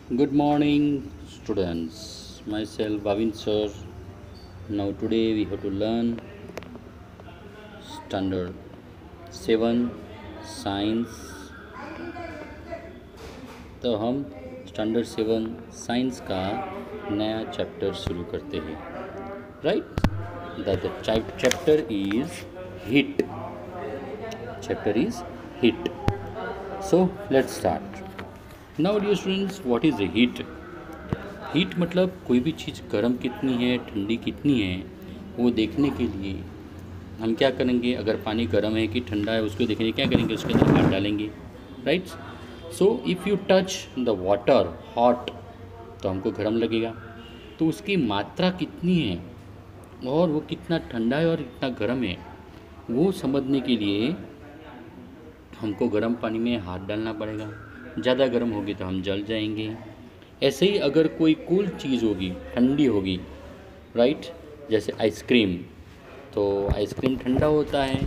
Good morning, students. Myself, Bhavin sir. Now, today we have to learn Standard 7 Science. तो हम standard 7 science का नया chapter शुरू करते हैं, right? The chapter is heat. Chapter is heat. So let's start. Now dear students, what is heat? Heat मतलब कोई भी चीज़ गर्म कितनी है, ठंडी कितनी है, वो देखने के लिए हम क्या करेंगे? अगर पानी गर्म है कि ठंडा है उसको देखने क्या करेंगे? उसके अंदर हाथ डालेंगे, right? So if you touch the water hot तो हमको गर्म लगेगा. तो उसकी मात्रा कितनी है और वो कितना ठंडा है और कितना गर्म है, वो समझने के लिए हमको गर्म पानी में हाथ डालना पड़ेगा. ज़्यादा गर्म होगी तो हम जल जाएंगे. ऐसे ही अगर कोई कूल चीज़ होगी, ठंडी होगी, राइट? जैसे आइसक्रीम, तो आइसक्रीम ठंडा होता है,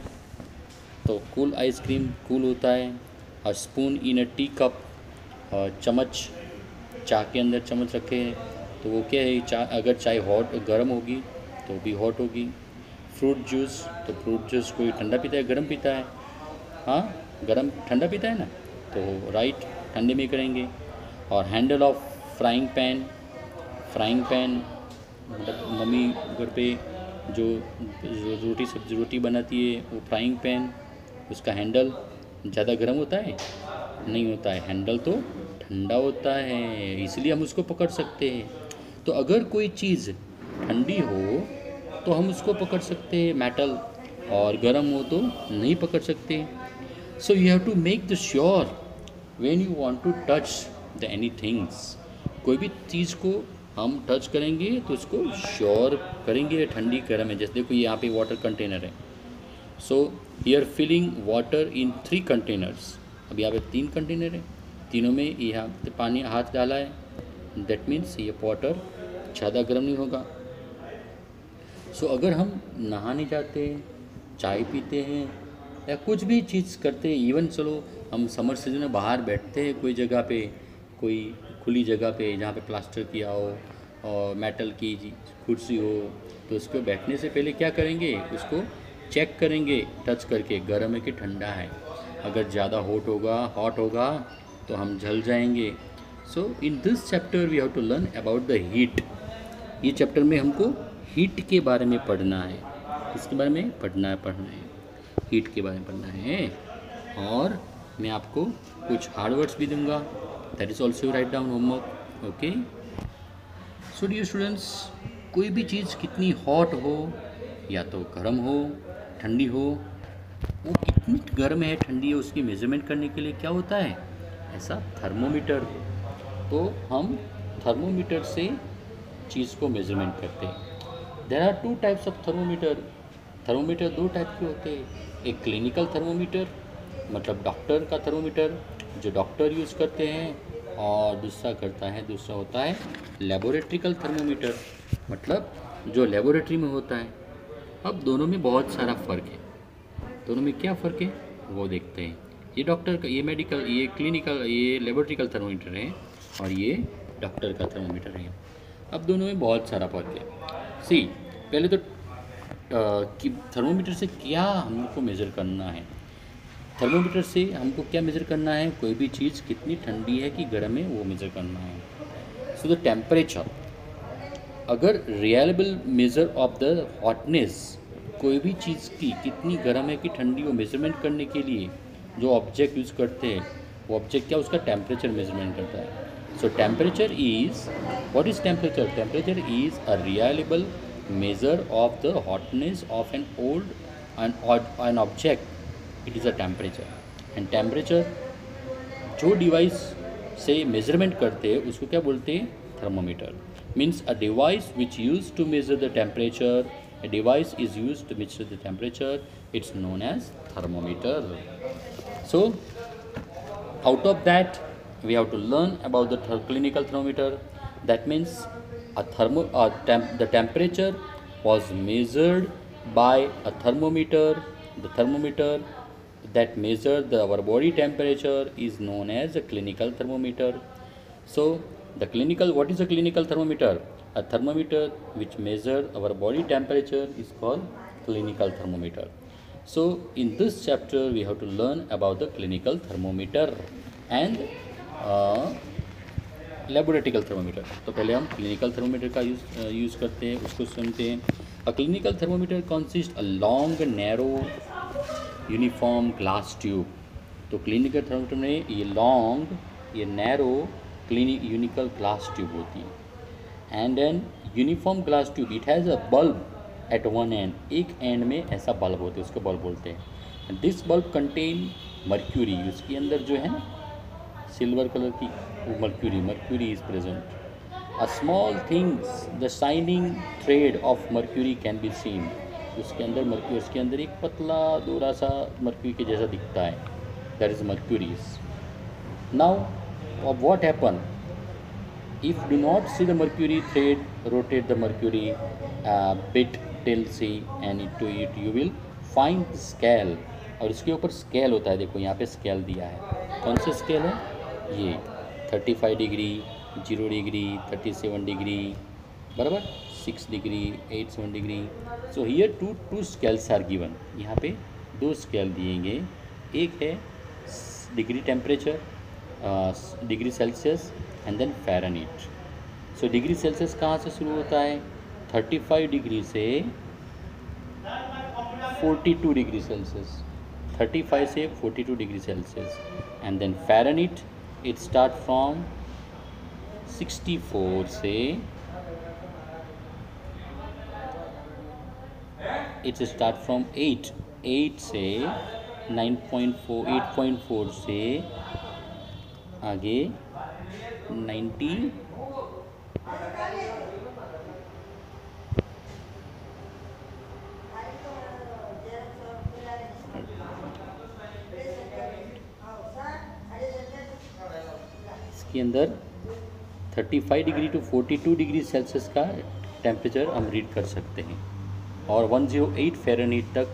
तो कूल आइसक्रीम कूल होता है. और spoon in a tea cup, और चम्मच, चाय के अंदर चम्मच रखे हैं तो वो क्या है? चाय, अगर चाय हॉट गर्म होगी तो भी हॉट होगी. फ्रूट जूस, तो फ्रूट जूस कोई ठंडा पीता है गर्म पीता है? हाँ, गर्म ठंडा पीता है ना, तो राइट, ठंडे में करेंगे. और handle of frying pan. Frying pan मतलब मम्मी घर पे जो रोटी बनाती है, वो फ्राइंग पैन, उसका हैंडल ज़्यादा गर्म होता है? नहीं होता है, हैंडल तो ठंडा होता है, इसलिए हम उसको पकड़ सकते हैं. तो अगर कोई चीज़ ठंडी हो तो हम उसको पकड़ सकते हैं मेटल, और गर्म हो तो नहीं पकड़ सकते. So you have to make the sure when you want to touch the any things. कोई भी चीज़ को हम टच करेंगे तो उसको श्योर करेंगे ठंडी गर्म है. जैसे देखो यहाँ पे वाटर कंटेनर है. So here filling water in 3 containers. अब यहाँ पे 3 कंटेनर है, तीनों में यहाँ पे पानी हाथ डाला है. दैट मीन्स ये वाटर ज़्यादा गर्म नहीं होगा. सो अगर हम नहाने जाते हैं, चाय पीते हैं, या कुछ भी चीज़ करते हैं, इवन चलो हम समर सीजन में बाहर बैठते हैं कोई जगह पे, कोई खुली जगह पे जहाँ पे प्लास्टर किया हो और मेटल की कुर्सी हो, तो उस पर बैठने से पहले क्या करेंगे? उसको चेक करेंगे टच करके, गर्म है कि ठंडा है. अगर ज़्यादा हॉट होगा तो हम जल जाएंगे. So in this chapter we have to learn about the heat. ये चैप्टर में हमको हीट के बारे में पढ़ना है. किसके बारे में पढ़ना है? हीट के बारे में पढ़ना है. और मैं आपको कुछ हार्ड वर्ड्स भी दूंगा. That is also write down homework. Okay. So dear students, कोई भी चीज़ कितनी हॉट हो या तो गर्म हो, ठंडी हो, वो कितनी गर्म है ठंडी है उसकी मेजरमेंट करने के लिए क्या होता है? ऐसा थर्मोमीटर. तो हम थर्मोमीटर से चीज़ को मेजरमेंट करते हैं. There are 2 types of thermometer. Thermometer 2 type के होते हैं. एक क्लिनिकल थर्मोमीटर मतलब डॉक्टर का थर्मोमीटर जो डॉक्टर यूज़ करते हैं, और दूसरा होता है लेबोरेटरिकल थर्मोमीटर मतलब जो लेबोरेटरी में होता है. अब दोनों में बहुत सारा फ़र्क है. दोनों में क्या फ़र्क है वो देखते हैं. ये डॉक्टर का, ये मेडिकल, ये क्लिनिकल, ये लेबोरेटरिकल थर्मोमीटर है, और ये डॉक्टर का थर्मोमीटर है. अब दोनों में बहुत सारा फ़र्क है. सी, पहले तो कि थर्मोमीटर से क्या हमको मेज़र करना है. थर्मोमीटर से हमको क्या मेज़र करना है? कोई भी चीज़ कितनी ठंडी है कि गर्म है वो मेज़र करना है. सो द टेम्परेचर, अगर reliable measure of the hotness, कोई भी चीज़ की कितनी गर्म है कि ठंडी हो मेज़रमेंट करने के लिए जो ऑब्जेक्ट यूज़ करते हैं, वो ऑब्जेक्ट क्या, उसका टेम्परेचर मेज़रमेंट करता है. सो temperature is, what is temperature? Temperature is a reliable measure of the hotness of an object. It is a temperature. And temperature जो डिवाइस से मेजरमेंट करते हैं उसको क्या बोलते हैं? Thermometer. Means a device which use to measure the temperature. A device is used to measure the temperature. It's known as thermometer. So out of that we have to learn about the clinical thermometer. That means the temperature was measured by a thermometer. The thermometer that measures our body temperature is known as a clinical thermometer. So The clinical, what is a clinical thermometer? A thermometer which measures our body temperature is called clinical thermometer. So in this chapter we have to learn about the clinical thermometer and laboratory thermometer. तो पहले हम clinical thermometer का use करते हैं, उसको सुनते हैं. अ clinical thermometer consist a long narrow uniform glass tube. तो क्लिनिकल थर्मोमीटर में ये लॉन्ग, ये नैरो यूनिकल ग्लास ट्यूब होती है. And an uniform glass tube, it has a bulb at one end. एक एंड में ऐसा बल्ब होते हैं, उसको बल्ब बोलते हैं. This bulb contain mercury. उसके अंदर जो है ना सिल्वर कलर की mercury is present. A small things the shining thread of mercury can be seen. उसके अंदर मर्क्यूरी, उसके अंदर एक पतला दोरा सा मर्क्यूरी के जैसा दिखता है. That is mercury's. Now what happen if do not see the mercury thread, rotate the mercury bit till C and into it you will find the scale. और इसके ऊपर स्केल होता है. देखो यहाँ पे स्केल दिया है. कौन सा स्केल है ये? 35 डिग्री, 0 डिग्री, 37 डिग्री, बराबर 6 degree, 87 degree. So here two scales are given. यहाँ पे दो स्केल दिएंगे. एक है degree temperature, degree Celsius and then Fahrenheit. So degree Celsius कहाँ से शुरू होता है? 35 डिग्री से 42 डिग्री सेल्सियस. 35 से 42 degree Celsius. And then Fahrenheit it start from 64 से इट्स स्टार्ट फ्रॉम 8 से 9.4, 8.4 से आगे 90 इसके अंदर 35 डिग्री टू 42 डिग्री सेल्सियस का टेम्परेचर हम रीड कर सकते हैं. और 108 फ़ारेनहीट तक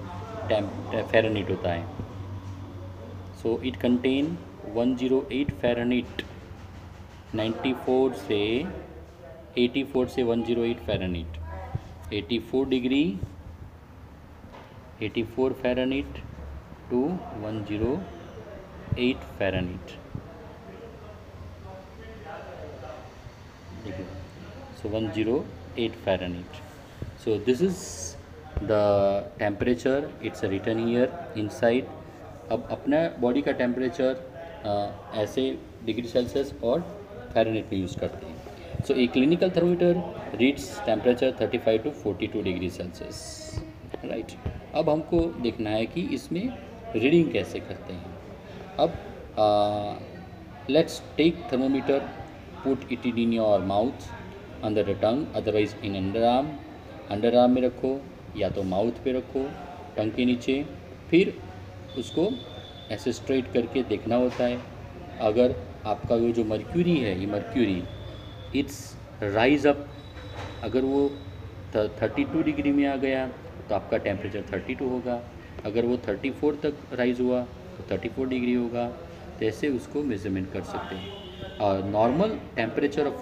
फ़ारेनहीट होता है. So it contain 108 Fahrenheit. 94 से 84 से 108 Fahrenheit. 84 degree, 84 Fahrenheit to 108 Fahrenheit. So 108 Fahrenheit. So this is the temperature. It's written here inside. अब अपना बॉडी का टेम्परेचर ऐसे डिग्री सेल्सियस और फ़ारेनहीट पे यूज़ करते हैं. So a clinical thermometer reads temperature 35 to 42 degree Celsius. Right. अब हमको देखना है कि इसमें रीडिंग कैसे करते हैं. अब let's take thermometer, put it in your mouth, under the tongue, otherwise in under arm में रखो या तो माउथ पे रखो, टंग के नीचे. फिर उसको ऐसे स्ट्रेट करके देखना होता है. अगर आपका वो जो मर्क्यूरी है, ये मर्क्यूरी इट्स राइज अप, अगर वो 32 डिग्री में आ गया तो आपका टेम्परेचर 32 होगा. अगर वो 34 तक राइज हुआ तो 34 डिग्री होगा. तो ऐसे उसको मेजरमेंट कर सकते हैं. और normal temperature of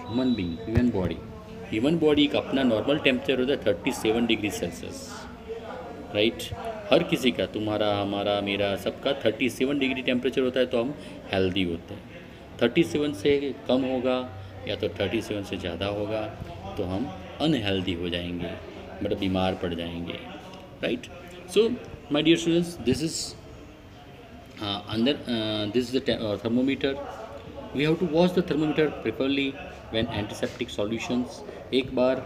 human body का अपना नॉर्मल टेम्परेचर होता है 37 डिग्री सेल्सियस. राइट. हर किसी का, तुम्हारा, हमारा, मेरा, सबका 37 डिग्री टेम्परेचर होता है तो हम हेल्दी होते हैं. 37 से कम होगा या तो 37 से ज़्यादा होगा तो हम अनहेल्दी हो जाएंगे, मतलब बीमार पड़ जाएंगे. Right. So my dear students, this is the thermometer. We have to wash the thermometer preferably when antiseptic solutions. एक बार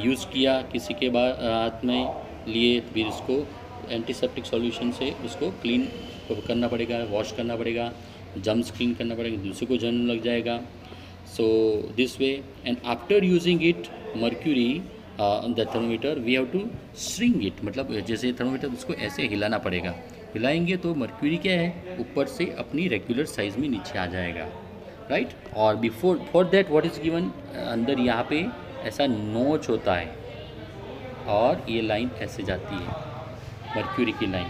यूज़ किया किसी के हाथ में लिए, फिर इसको एंटीसेप्टिक सॉल्यूशन से उसको क्लीन करना पड़ेगा, वॉश करना पड़ेगा, जर्म्स क्लीन करना पड़ेगा, दूसरे को जर्म लग जाएगा. So this way. And after using it mercury the thermometer we have to string it. मतलब जैसे थर्मोमीटर उसको ऐसे हिलाना पड़ेगा. हिलाएंगे तो मर्क्यूरी क्या है, ऊपर से अपनी रेगुलर साइज़ में नीचे आ जाएगा. राइट. और before for that what is given, अंदर यहाँ पे ऐसा नोच होता है और ये लाइन ऐसे जाती है, मर्क्यूरी की लाइन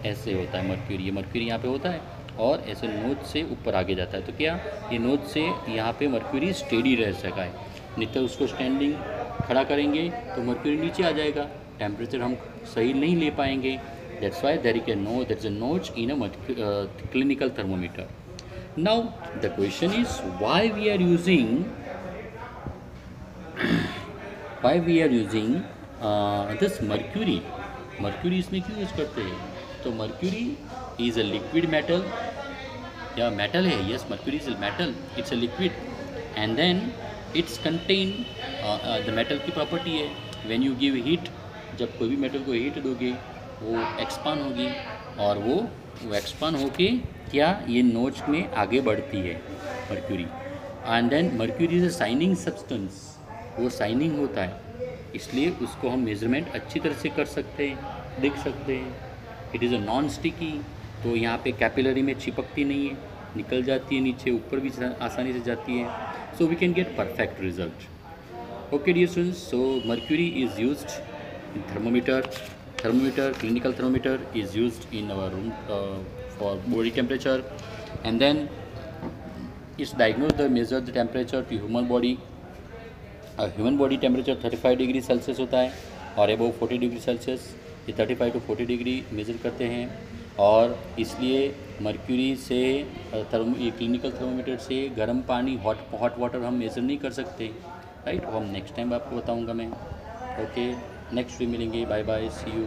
ऐसे होता है. मर्क्यूरी, ये मर्क्यूरी यहाँ पे होता है और ऐसे नोज से ऊपर आगे जाता है। तो क्या ये नोज से यहाँ पे मर्क्यूरी स्टेडी रह सका है, नहीं तो उसको स्टैंडिंग खड़ा करेंगे तो मर्क्यूरी नीचे आ जाएगा, टेम्परेचर हम सही नहीं ले पाएंगे। That's why there is a notch in a clinical thermometer. Now the question is why we are using this mercury. Mercury इसमें क्यों यूज़ करते हैं? तो mercury is a liquid metal, या मेटल है, yes mercury is a metal, it's a liquid and then it's contain the metal की property है when you give heat, जब कोई भी मेटल को हीट दोगे वो एक्सपांड होगी, और वो एक्सपांड होके क्या ये नोच में आगे बढ़ती है mercury. And then mercury is a shining substance, वो शाइनिंग होता है, इसलिए उसको हम मेजरमेंट अच्छी तरह से कर सकते हैं, देख सकते हैं। It is a non sticky, तो यहाँ पे कैपिलरी में चिपकती नहीं है, निकल जाती है नीचे, ऊपर भी आसानी से जाती है। So we can get perfect result. Okay dear students, so mercury is used in thermometer, clinical thermometer is used in our room for body temperature, and then it's diagnosed the measure the temperature to human body. Human body temperature 35 degree Celsius होता है और above 40 degree Celsius, ये 35 to 40 degree measure करते हैं। और इसलिए mercury से ये क्लिनिकल थर्मोमीटर से गर्म पानी हॉट वाटर हम मेज़र नहीं कर सकते, राइट। वो हम नेक्स्ट टाइम आपको बताऊंगा मैं। ओके, नेक्स्ट वीक मिलेंगे, बाय बाय, सी यू।